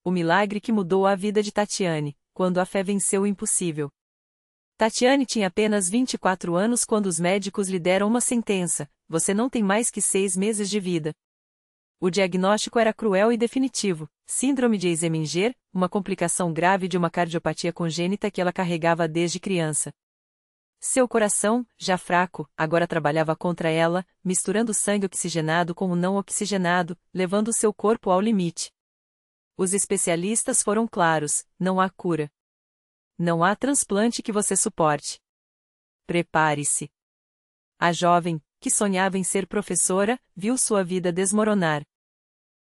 O milagre que mudou a vida de Tatiane, quando a fé venceu o impossível. Tatiane tinha apenas 24 anos quando os médicos lhe deram uma sentença: você não tem mais que 6 meses de vida. O diagnóstico era cruel e definitivo: síndrome de Eisenmenger, uma complicação grave de uma cardiopatia congênita que ela carregava desde criança. Seu coração, já fraco, agora trabalhava contra ela, misturando o sangue oxigenado com o não oxigenado, levando seu corpo ao limite. Os especialistas foram claros: não há cura. Não há transplante que você suporte. Prepare-se. A jovem, que sonhava em ser professora, viu sua vida desmoronar.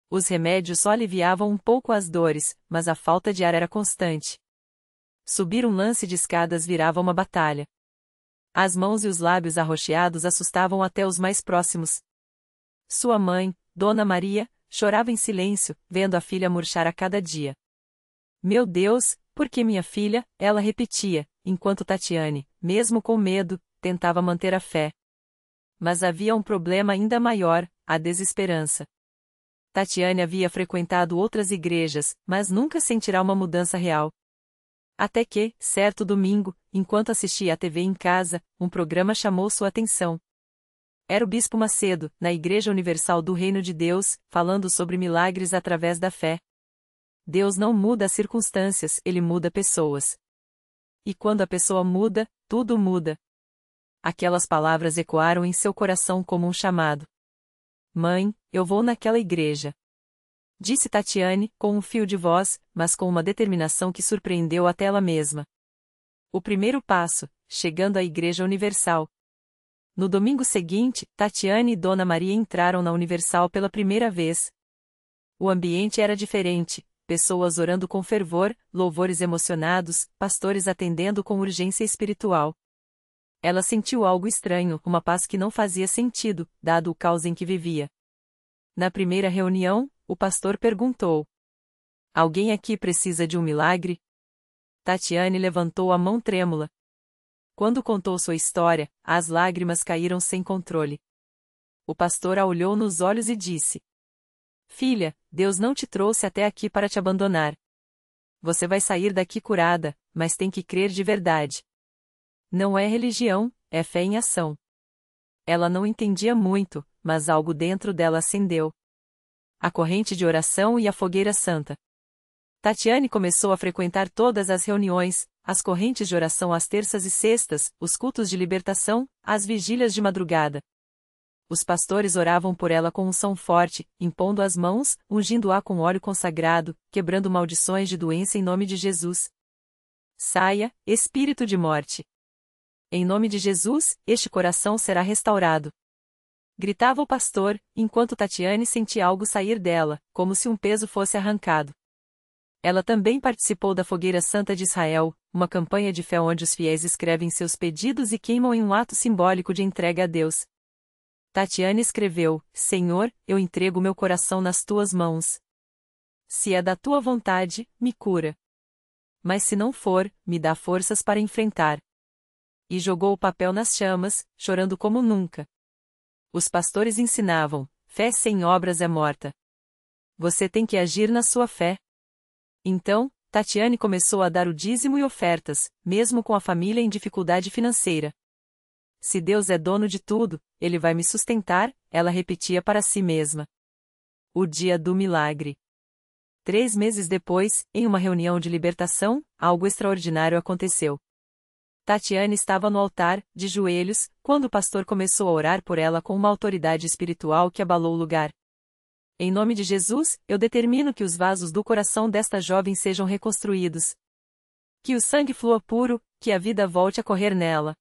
Os remédios só aliviavam um pouco as dores, mas a falta de ar era constante. Subir um lance de escadas virava uma batalha. As mãos e os lábios arroxeados assustavam até os mais próximos. Sua mãe, Dona Maria, chorava em silêncio, vendo a filha murchar a cada dia. Meu Deus, por que minha filha? Ela repetia, enquanto Tatiane, mesmo com medo, tentava manter a fé. Mas havia um problema ainda maior: a desesperança. Tatiane havia frequentado outras igrejas, mas nunca sentirá uma mudança real. Até que, certo domingo, enquanto assistia à TV em casa, um programa chamou sua atenção. Era o Bispo Macedo, na Igreja Universal do Reino de Deus, falando sobre milagres através da fé. Deus não muda as circunstâncias, Ele muda pessoas. E quando a pessoa muda, tudo muda. Aquelas palavras ecoaram em seu coração como um chamado. Mãe, eu vou naquela igreja. Disse Tatiane, com um fio de voz, mas com uma determinação que surpreendeu até ela mesma. O primeiro passo, chegando à Igreja Universal. No domingo seguinte, Tatiane e Dona Maria entraram na Universal pela primeira vez. O ambiente era diferente: pessoas orando com fervor, louvores emocionados, pastores atendendo com urgência espiritual. Ela sentiu algo estranho, uma paz que não fazia sentido, dado o caos em que vivia. Na primeira reunião, o pastor perguntou: alguém aqui precisa de um milagre? Tatiane levantou a mão trêmula. Quando contou sua história, as lágrimas caíram sem controle. O pastor a olhou nos olhos e disse: filha, Deus não te trouxe até aqui para te abandonar. Você vai sair daqui curada, mas tem que crer de verdade. Não é religião, é fé em ação. Ela não entendia muito, mas algo dentro dela acendeu. A corrente de oração e a fogueira santa. Tatiane começou a frequentar todas as reuniões, as correntes de oração às terças e sextas, os cultos de libertação, as vigílias de madrugada. Os pastores oravam por ela com unção forte, impondo as mãos, ungindo-a com óleo consagrado, quebrando maldições de doença em nome de Jesus. Saia, espírito de morte. Em nome de Jesus, este coração será restaurado. Gritava o pastor, enquanto Tatiane sentia algo sair dela, como se um peso fosse arrancado. Ela também participou da Fogueira Santa de Israel, uma campanha de fé onde os fiéis escrevem seus pedidos e queimam em um ato simbólico de entrega a Deus. Tatiane escreveu: Senhor, eu entrego meu coração nas tuas mãos. Se é da tua vontade, me cura. Mas se não for, me dá forças para enfrentar. E jogou o papel nas chamas, chorando como nunca. Os pastores ensinavam: fé sem obras é morta. Você tem que agir na sua fé. Então, Tatiane começou a dar o dízimo e ofertas, mesmo com a família em dificuldade financeira. Se Deus é dono de tudo, Ele vai me sustentar, ela repetia para si mesma. O dia do milagre. 3 meses depois, em uma reunião de libertação, algo extraordinário aconteceu. Tatiane estava no altar, de joelhos, quando o pastor começou a orar por ela com uma autoridade espiritual que abalou o lugar. Em nome de Jesus, eu determino que os vasos do coração desta jovem sejam reconstruídos. Que o sangue flua puro, que a vida volte a correr nela.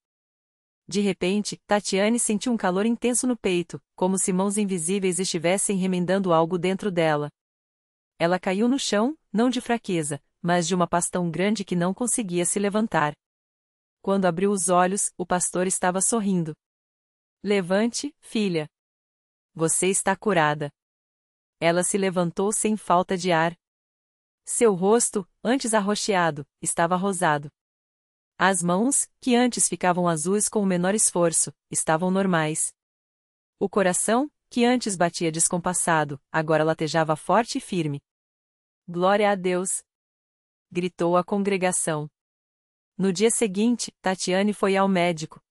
De repente, Tatiane sentiu um calor intenso no peito, como se mãos invisíveis estivessem remendando algo dentro dela. Ela caiu no chão, não de fraqueza, mas de uma paz tão grande que não conseguia se levantar. Quando abriu os olhos, o pastor estava sorrindo. Levante, filha. Você está curada. Ela se levantou sem falta de ar. Seu rosto, antes arroxeado, estava rosado. As mãos, que antes ficavam azuis com o menor esforço, estavam normais. O coração, que antes batia descompassado, agora latejava forte e firme. Glória a Deus! Gritou a congregação. No dia seguinte, Tatiane foi ao médico.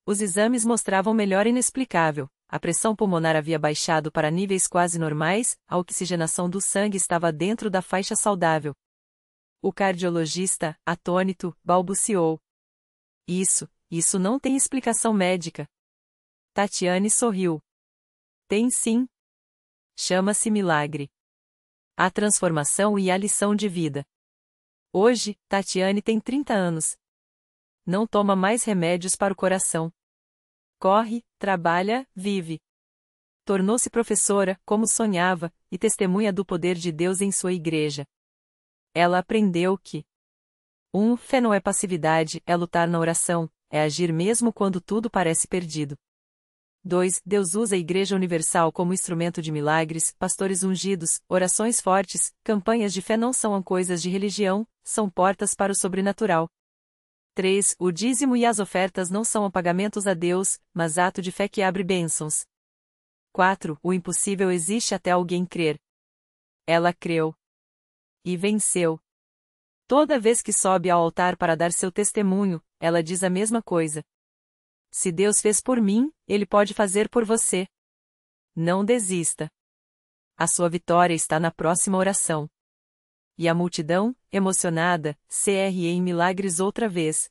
Os exames mostravam melhora inexplicável. A pressão pulmonar havia baixado para níveis quase normais, a oxigenação do sangue estava dentro da faixa saudável. O cardiologista, atônito, balbuciou. Isso não tem explicação médica. Tatiane sorriu. Tem sim. Chama-se milagre. A transformação e a lição de vida. Hoje, Tatiane tem 30 anos. Não toma mais remédios para o coração. Corre, trabalha, vive. Tornou-se professora, como sonhava, e testemunha do poder de Deus em sua igreja. Ela aprendeu que fé não é passividade, é lutar na oração, é agir mesmo quando tudo parece perdido. 2. Deus usa a Igreja Universal como instrumento de milagres, pastores ungidos, orações fortes, campanhas de fé não são coisas de religião, são portas para o sobrenatural. 3. O dízimo e as ofertas não são pagamentos a Deus, mas ato de fé que abre bênçãos. 4. O impossível existe até alguém crer. Ela creu. E venceu. Toda vez que sobe ao altar para dar seu testemunho, ela diz a mesma coisa. Se Deus fez por mim, Ele pode fazer por você. Não desista. A sua vitória está na próxima oração. E a multidão, emocionada, CRE em milagres outra vez.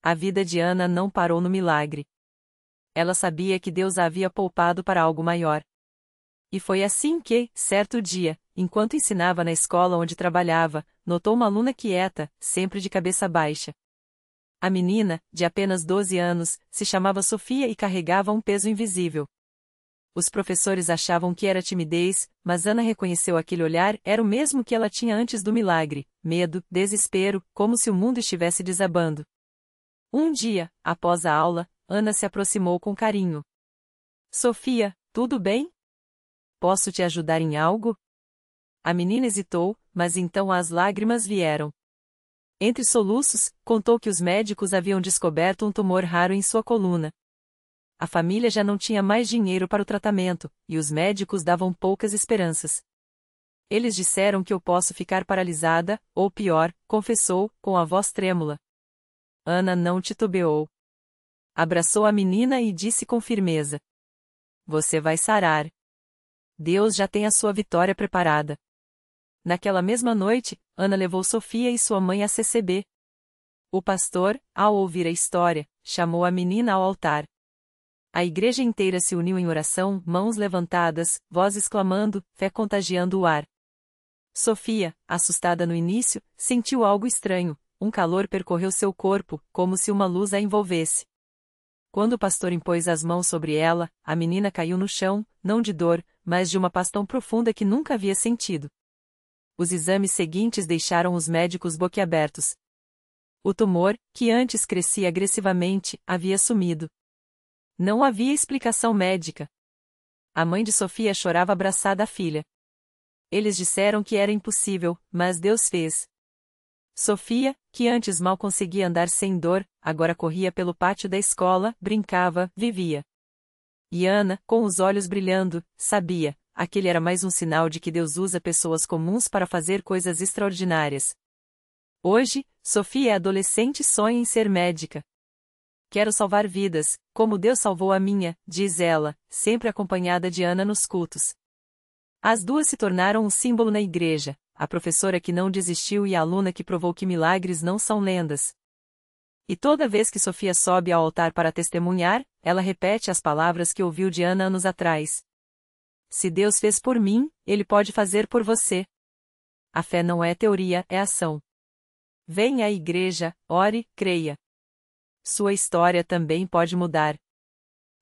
A vida de Ana não parou no milagre. Ela sabia que Deus a havia poupado para algo maior. E foi assim que, certo dia, enquanto ensinava na escola onde trabalhava, notou uma aluna quieta, sempre de cabeça baixa. A menina, de apenas 12 anos, se chamava Sofia e carregava um peso invisível. Os professores achavam que era timidez, mas Ana reconheceu aquele olhar era o mesmo que ela tinha antes do milagre, medo, desespero, como se o mundo estivesse desabando. Um dia, após a aula, Ana se aproximou com carinho. Sofia, tudo bem? Posso te ajudar em algo? A menina hesitou, mas então as lágrimas vieram. Entre soluços, contou que os médicos haviam descoberto um tumor raro em sua coluna. A família já não tinha mais dinheiro para o tratamento, e os médicos davam poucas esperanças. Eles disseram que eu posso ficar paralisada, ou pior, confessou, com a voz trêmula. Ana não titubeou. Abraçou a menina e disse com firmeza. Você vai sarar. Deus já tem a sua vitória preparada. Naquela mesma noite, Ana levou Sofia e sua mãe à CCB. O pastor, ao ouvir a história, chamou a menina ao altar. A igreja inteira se uniu em oração, mãos levantadas, vozes clamando, fé contagiando o ar. Sofia, assustada no início, sentiu algo estranho, um calor percorreu seu corpo, como se uma luz a envolvesse. Quando o pastor impôs as mãos sobre ela, a menina caiu no chão, não de dor, mas de uma paz tão profunda que nunca havia sentido. Os exames seguintes deixaram os médicos boquiabertos. O tumor, que antes crescia agressivamente, havia sumido. Não havia explicação médica. A mãe de Sofia chorava abraçada à filha. Eles disseram que era impossível, mas Deus fez. Sofia, que antes mal conseguia andar sem dor, agora corria pelo pátio da escola, brincava, vivia. E Ana, com os olhos brilhando, sabia. Aquele era mais um sinal de que Deus usa pessoas comuns para fazer coisas extraordinárias. Hoje, Sofia é adolescente e sonha em ser médica. Quero salvar vidas, como Deus salvou a minha, diz ela, sempre acompanhada de Ana nos cultos. As duas se tornaram um símbolo na igreja, a professora que não desistiu e a aluna que provou que milagres não são lendas. E toda vez que Sofia sobe ao altar para testemunhar, ela repete as palavras que ouviu de Ana anos atrás. Se Deus fez por mim, Ele pode fazer por você. A fé não é teoria, é ação. Venha à igreja, ore, creia. Sua história também pode mudar.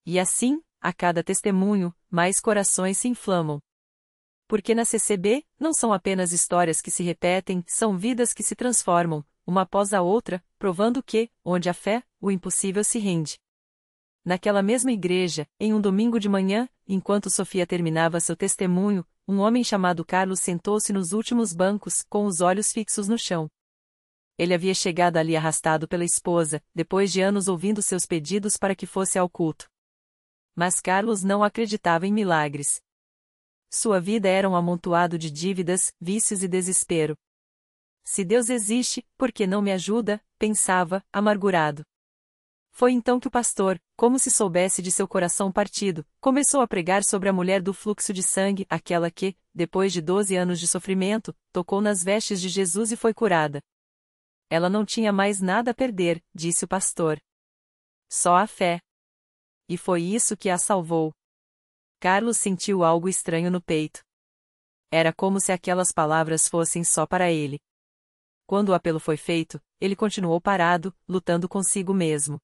E assim, a cada testemunho, mais corações se inflamam. Porque na CCB, não são apenas histórias que se repetem, são vidas que se transformam, uma após a outra, provando que, onde há fé, o impossível se rende. Naquela mesma igreja, em um domingo de manhã, enquanto Sofia terminava seu testemunho, um homem chamado Carlos sentou-se nos últimos bancos, com os olhos fixos no chão. Ele havia chegado ali arrastado pela esposa, depois de anos ouvindo seus pedidos para que fosse ao culto. Mas Carlos não acreditava em milagres. Sua vida era um amontoado de dívidas, vícios e desespero. Se Deus existe, por que não me ajuda? Pensava, amargurado. Foi então que o pastor, como se soubesse de seu coração partido, começou a pregar sobre a mulher do fluxo de sangue, aquela que, depois de 12 anos de sofrimento, tocou nas vestes de Jesus e foi curada. Ela não tinha mais nada a perder, disse o pastor. Só a fé. E foi isso que a salvou. Carlos sentiu algo estranho no peito. Era como se aquelas palavras fossem só para ele. Quando o apelo foi feito, ele continuou parado, lutando consigo mesmo.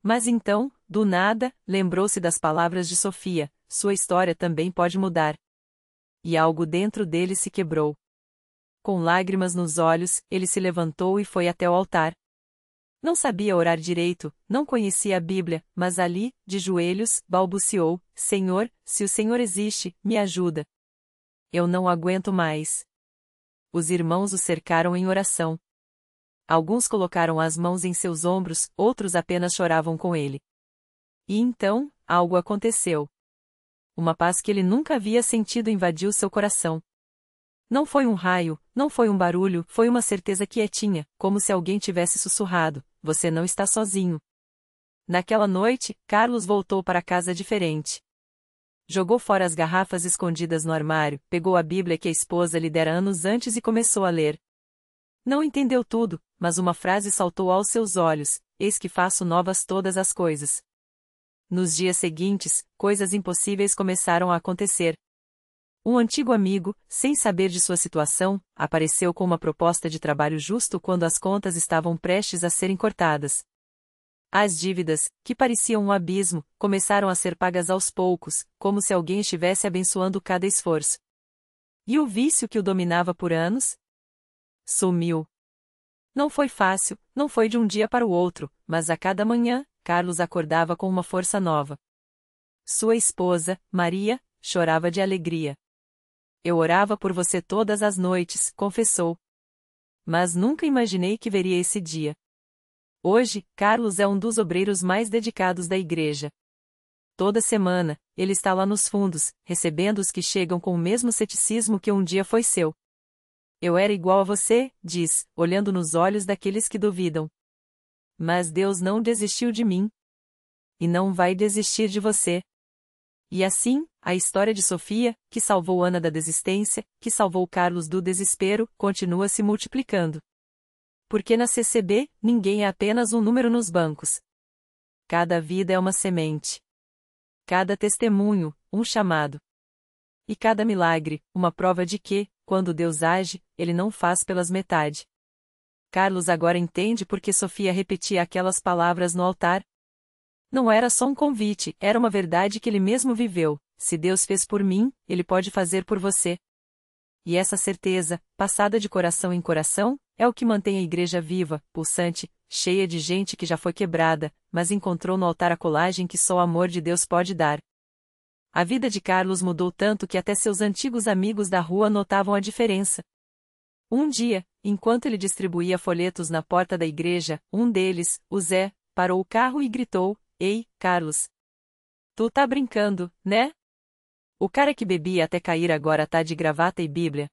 Mas então, do nada, lembrou-se das palavras de Sofia: sua história também pode mudar. E algo dentro dele se quebrou. Com lágrimas nos olhos, ele se levantou e foi até o altar. Não sabia orar direito, não conhecia a Bíblia, mas ali, de joelhos, balbuciou: Senhor, se o Senhor existe, me ajuda. Eu não aguento mais. Os irmãos o cercaram em oração. Alguns colocaram as mãos em seus ombros, outros apenas choravam com ele. E então, algo aconteceu. Uma paz que ele nunca havia sentido invadiu seu coração. Não foi um raio, não foi um barulho, foi uma certeza quietinha, como se alguém tivesse sussurrado: você não está sozinho. Naquela noite, Carlos voltou para casa diferente. Jogou fora as garrafas escondidas no armário, pegou a Bíblia que a esposa lhe dera anos antes e começou a ler. Não entendeu tudo, mas uma frase saltou aos seus olhos: eis que faço novas todas as coisas. Nos dias seguintes, coisas impossíveis começaram a acontecer. Um antigo amigo, sem saber de sua situação, apareceu com uma proposta de trabalho justo quando as contas estavam prestes a serem cortadas. As dívidas, que pareciam um abismo, começaram a ser pagas aos poucos, como se alguém estivesse abençoando cada esforço. E o vício que o dominava por anos? Sumiu. Não foi fácil, não foi de um dia para o outro, mas a cada manhã, Carlos acordava com uma força nova. Sua esposa, Maria, chorava de alegria. Eu orava por você todas as noites, confessou. Mas nunca imaginei que veria esse dia. Hoje, Carlos é um dos obreiros mais dedicados da igreja. Toda semana, ele está lá nos fundos, recebendo os que chegam com o mesmo ceticismo que um dia foi seu. Eu era igual a você, diz, olhando nos olhos daqueles que duvidam. Mas Deus não desistiu de mim. E não vai desistir de você. E assim, a história de Sofia, que salvou Ana da desistência, que salvou Carlos do desespero, continua se multiplicando. Porque na CCB, ninguém é apenas um número nos bancos. Cada vida é uma semente. Cada testemunho, um chamado. E cada milagre, uma prova de que, quando Deus age, Ele não faz pelas metade. Carlos agora entende por que Sofia repetia aquelas palavras no altar. Não era só um convite, era uma verdade que ele mesmo viveu: se Deus fez por mim, Ele pode fazer por você. E essa certeza, passada de coração em coração, é o que mantém a igreja viva, pulsante, cheia de gente que já foi quebrada, mas encontrou no altar a colagem que só o amor de Deus pode dar. A vida de Carlos mudou tanto que até seus antigos amigos da rua notavam a diferença. Um dia, enquanto ele distribuía folhetos na porta da igreja, um deles, o Zé, parou o carro e gritou: Ei, Carlos! Tu tá brincando, né? O cara que bebia até cair agora tá de gravata e Bíblia.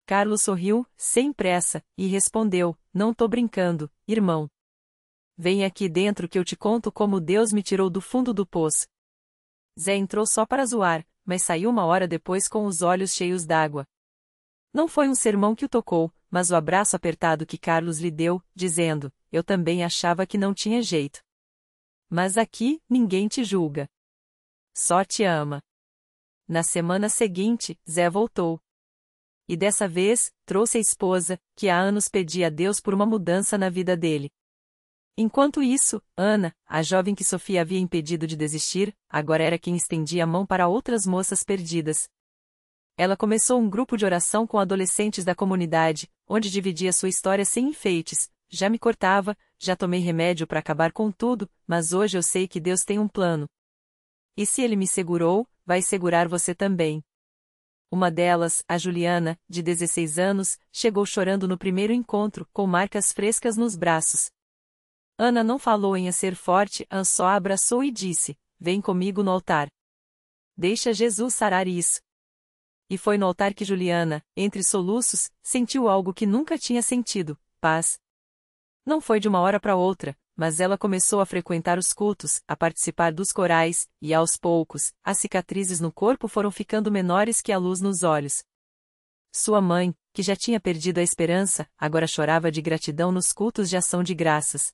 Carlos sorriu, sem pressa, e respondeu: Não tô brincando, irmão. Vem aqui dentro que eu te conto como Deus me tirou do fundo do poço. Zé entrou só para zoar, mas saiu uma hora depois com os olhos cheios d'água. Não foi um sermão que o tocou, mas o abraço apertado que Carlos lhe deu, dizendo: Eu também achava que não tinha jeito. Mas aqui, ninguém te julga. Só te ama. Na semana seguinte, Zé voltou. E dessa vez, trouxe a esposa, que há anos pedia a Deus por uma mudança na vida dele. Enquanto isso, Ana, a jovem que Sofia havia impedido de desistir, agora era quem estendia a mão para outras moças perdidas. Ela começou um grupo de oração com adolescentes da comunidade, onde dividia sua história sem enfeites: já me cortava, já tomei remédio para acabar com tudo, mas hoje eu sei que Deus tem um plano. E se Ele me segurou, vai segurar você também. Uma delas, a Juliana, de 16 anos, chegou chorando no primeiro encontro, com marcas frescas nos braços. Ana não falou em ser forte, só a abraçou e disse: Vem comigo no altar. Deixa Jesus sarar isso. E foi no altar que Juliana, entre soluços, sentiu algo que nunca tinha sentido: paz. Não foi de uma hora para outra, mas ela começou a frequentar os cultos, a participar dos corais, e aos poucos, as cicatrizes no corpo foram ficando menores que a luz nos olhos. Sua mãe, que já tinha perdido a esperança, agora chorava de gratidão nos cultos de ação de graças.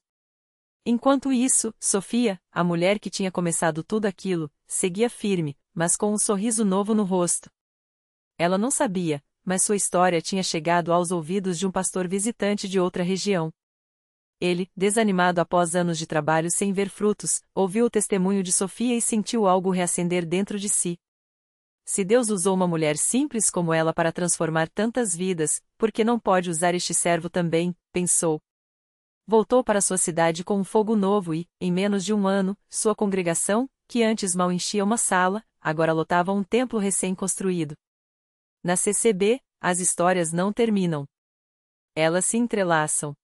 Enquanto isso, Sofia, a mulher que tinha começado tudo aquilo, seguia firme, mas com um sorriso novo no rosto. Ela não sabia, mas sua história tinha chegado aos ouvidos de um pastor visitante de outra região. Ele, desanimado após anos de trabalho sem ver frutos, ouviu o testemunho de Sofia e sentiu algo reacender dentro de si. Se Deus usou uma mulher simples como ela para transformar tantas vidas, por que não pode usar este servo também? Pensou. Voltou para sua cidade com um fogo novo e, em menos de um ano, sua congregação, que antes mal enchia uma sala, agora lotava um templo recém-construído. Na CCB, as histórias não terminam. Elas se entrelaçam.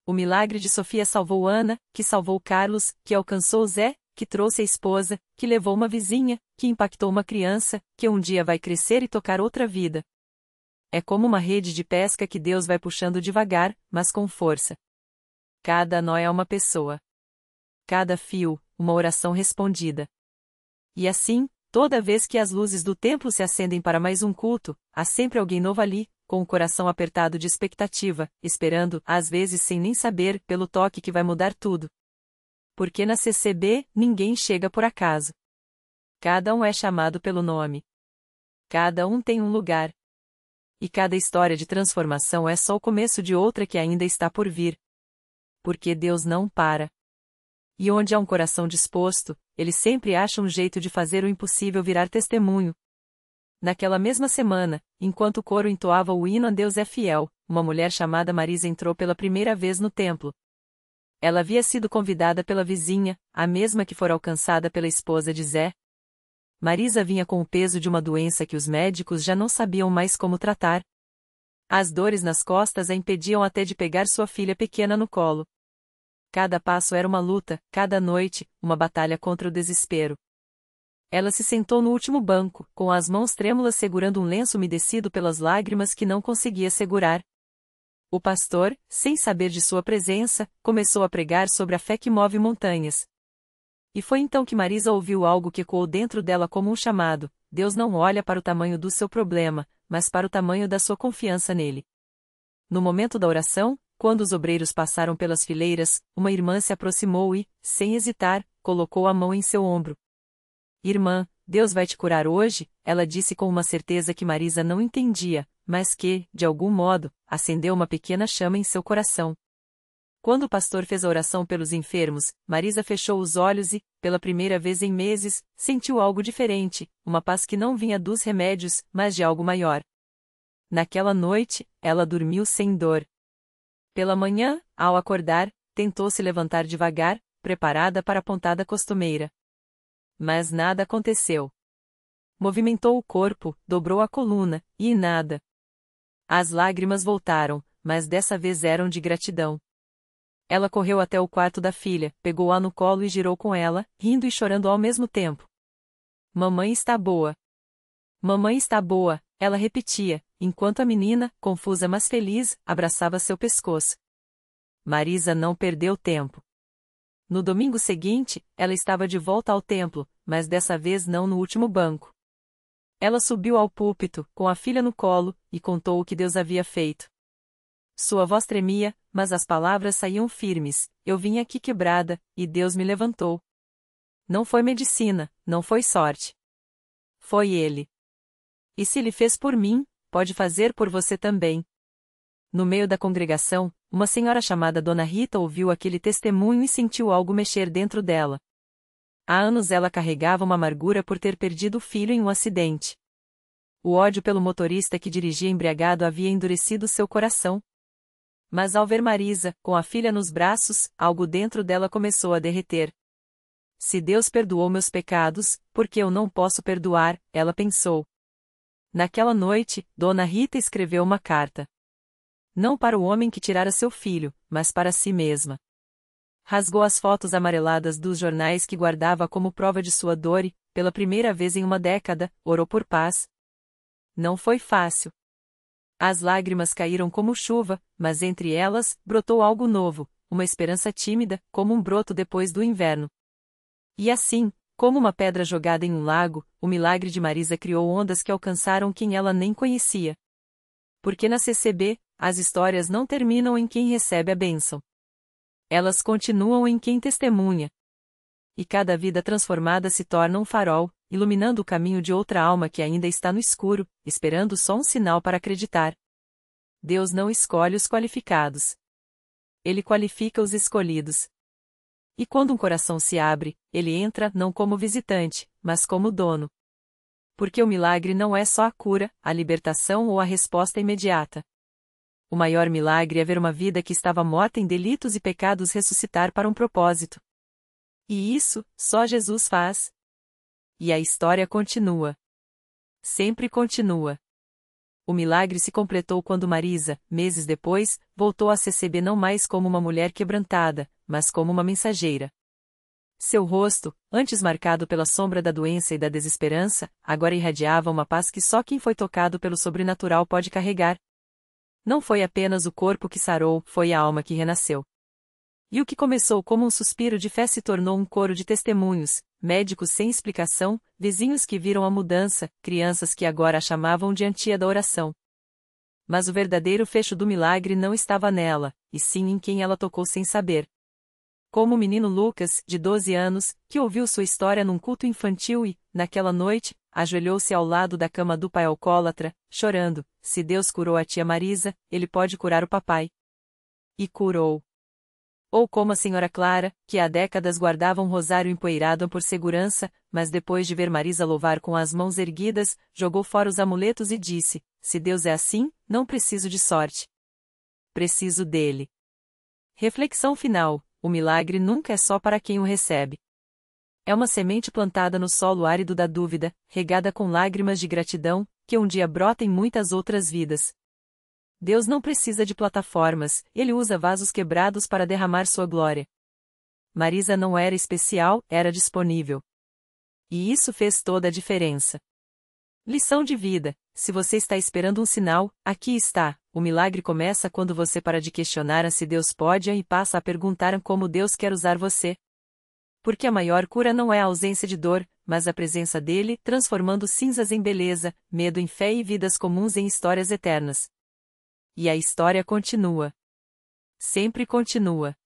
O milagre de Sofia salvou Ana, que salvou Carlos, que alcançou Zé, que trouxe a esposa, que levou uma vizinha, que impactou uma criança, que um dia vai crescer e tocar outra vida. É como uma rede de pesca que Deus vai puxando devagar, mas com força. Cada nó é uma pessoa. Cada fio, uma oração respondida. E assim, toda vez que as luzes do templo se acendem para mais um culto, há sempre alguém novo ali, com o coração apertado de expectativa, esperando, às vezes sem nem saber, pelo toque que vai mudar tudo. Porque na CCB, ninguém chega por acaso. Cada um é chamado pelo nome. Cada um tem um lugar. E cada história de transformação é só o começo de outra que ainda está por vir. Porque Deus não para. E onde há um coração disposto, Ele sempre acha um jeito de fazer o impossível virar testemunho. Naquela mesma semana, enquanto o coro entoava o hino A Deus é Fiel, uma mulher chamada Marisa entrou pela primeira vez no templo. Ela havia sido convidada pela vizinha, a mesma que fora alcançada pela esposa de Zé. Marisa vinha com o peso de uma doença que os médicos já não sabiam mais como tratar. As dores nas costas a impediam até de pegar sua filha pequena no colo. Cada passo era uma luta, cada noite, uma batalha contra o desespero. Ela se sentou no último banco, com as mãos trêmulas segurando um lenço umedecido pelas lágrimas que não conseguia segurar. O pastor, sem saber de sua presença, começou a pregar sobre a fé que move montanhas. E foi então que Marisa ouviu algo que ecoou dentro dela como um chamado: Deus não olha para o tamanho do seu problema, mas para o tamanho da sua confiança nele. No momento da oração, quando os obreiros passaram pelas fileiras, uma irmã se aproximou e, sem hesitar, colocou a mão em seu ombro. Irmã, Deus vai te curar hoje, ela disse com uma certeza que Marisa não entendia, mas que, de algum modo, acendeu uma pequena chama em seu coração. Quando o pastor fez a oração pelos enfermos, Marisa fechou os olhos e, pela primeira vez em meses, sentiu algo diferente, uma paz que não vinha dos remédios, mas de algo maior. Naquela noite, ela dormiu sem dor. Pela manhã, ao acordar, tentou se levantar devagar, preparada para a pontada costumeira. Mas nada aconteceu. Movimentou o corpo, dobrou a coluna, e nada. As lágrimas voltaram, mas dessa vez eram de gratidão. Ela correu até o quarto da filha, pegou-a no colo e girou com ela, rindo e chorando ao mesmo tempo. Mamãe está boa. Mamãe está boa, ela repetia, enquanto a menina, confusa mas feliz, abraçava seu pescoço. Marisa não perdeu tempo. No domingo seguinte, ela estava de volta ao templo, mas dessa vez não no último banco. Ela subiu ao púlpito, com a filha no colo, e contou o que Deus havia feito. Sua voz tremia, mas as palavras saíam firmes: eu vim aqui quebrada, e Deus me levantou. Não foi medicina, não foi sorte. Foi Ele. E se Ele fez por mim, pode fazer por você também. No meio da congregação, uma senhora chamada Dona Rita ouviu aquele testemunho e sentiu algo mexer dentro dela. Há anos ela carregava uma amargura por ter perdido o filho em um acidente. O ódio pelo motorista que dirigia embriagado havia endurecido seu coração. Mas ao ver Marisa, com a filha nos braços, algo dentro dela começou a derreter. Se Deus perdoou meus pecados, por que eu não posso perdoar? Ela pensou. Naquela noite, Dona Rita escreveu uma carta. Não para o homem que tirara seu filho, mas para si mesma. Rasgou as fotos amareladas dos jornais que guardava como prova de sua dor e, pela primeira vez em uma década, orou por paz. Não foi fácil. As lágrimas caíram como chuva, mas entre elas, brotou algo novo, uma esperança tímida, como um broto depois do inverno. E assim, como uma pedra jogada em um lago, o milagre de Marisa criou ondas que alcançaram quem ela nem conhecia. Porque na CCB, as histórias não terminam em quem recebe a bênção. Elas continuam em quem testemunha. E cada vida transformada se torna um farol, iluminando o caminho de outra alma que ainda está no escuro, esperando só um sinal para acreditar. Deus não escolhe os qualificados. Ele qualifica os escolhidos. E quando um coração se abre, ele entra não como visitante, mas como dono. Porque o milagre não é só a cura, a libertação ou a resposta imediata. O maior milagre é ver uma vida que estava morta em delitos e pecados ressuscitar para um propósito. E isso, só Jesus faz. E a história continua. Sempre continua. O milagre se completou quando Marisa, meses depois, voltou a CCB não mais como uma mulher quebrantada, mas como uma mensageira. Seu rosto, antes marcado pela sombra da doença e da desesperança, agora irradiava uma paz que só quem foi tocado pelo sobrenatural pode carregar. Não foi apenas o corpo que sarou, foi a alma que renasceu. E o que começou como um suspiro de fé se tornou um coro de testemunhos, médicos sem explicação, vizinhos que viram a mudança, crianças que agora a chamavam de a tia da oração. Mas o verdadeiro fecho do milagre não estava nela, e sim em quem ela tocou sem saber. Como o menino Lucas, de 12 anos, que ouviu sua história num culto infantil e, naquela noite, ajoelhou-se ao lado da cama do pai alcoólatra, chorando: se Deus curou a tia Marisa, ele pode curar o papai. E curou. Ou como a senhora Clara, que há décadas guardava um rosário empoeirado por segurança, mas depois de ver Marisa louvar com as mãos erguidas, jogou fora os amuletos e disse: se Deus é assim, não preciso de sorte. Preciso dele. Reflexão final: o milagre nunca é só para quem o recebe. É uma semente plantada no solo árido da dúvida, regada com lágrimas de gratidão, que um dia brota em muitas outras vidas. Deus não precisa de plataformas, ele usa vasos quebrados para derramar sua glória. Marisa não era especial, era disponível. E isso fez toda a diferença. Lição de vida: se você está esperando um sinal, aqui está. O milagre começa quando você para de questionar se Deus pode e passa a perguntar como Deus quer usar você. Porque a maior cura não é a ausência de dor, mas a presença dele, transformando cinzas em beleza, medo em fé e vidas comuns em histórias eternas. E a história continua. Sempre continua.